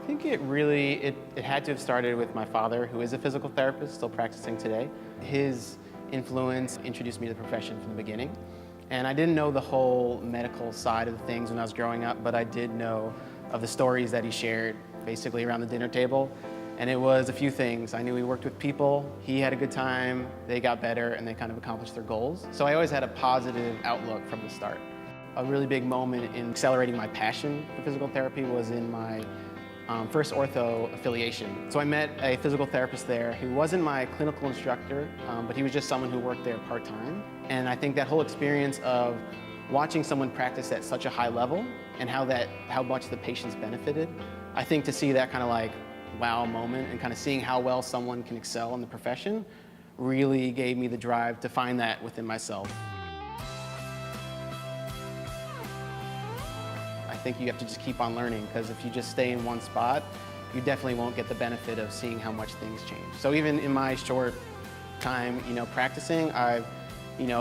I think it had to have started with my father, who is a physical therapist, still practicing today. His influence introduced me to the profession from the beginning. And I didn't know the whole medical side of things when I was growing up, but I did know of the stories that he shared basically around the dinner table. And it was a few things. I knew he worked with people, he had a good time, they got better, and they kind of accomplished their goals. So I always had a positive outlook from the start. A really big moment in accelerating my passion for physical therapy was in my first ortho affiliation. So I met a physical therapist there who wasn't my clinical instructor, but he was just someone who worked there part-time. And I think that whole experience of watching someone practice at such a high level and how much the patients benefited, I think to see that kind of like wow moment and kind of seeing how well someone can excel in the profession really gave me the drive to find that within myself. I think you have to just keep on learning, because if you just stay in one spot, you definitely won't get the benefit of seeing how much things change. So even in my short time, practicing, I've,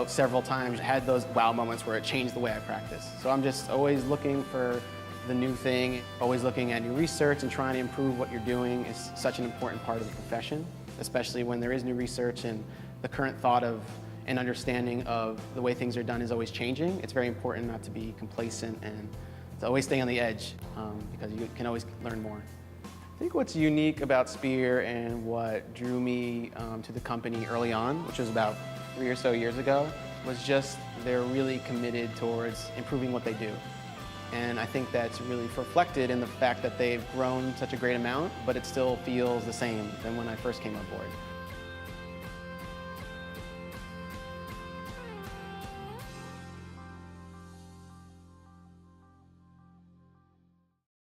several times had those wow moments where it changed the way I practice. So I'm just always looking for the new thing, always looking at new research and trying to improve what you're doing is such an important part of the profession, especially when there is new research and the current thought of and understanding of the way things are done is always changing. It's very important not to be complacent and to always stay on the edge because you can always learn more. I think what's unique about Spear and what drew me to the company early on, which was about 3 or so years ago, was just they're really committed towards improving what they do. And I think that's really reflected in the fact that they've grown such a great amount, but it still feels the same than when I first came on board.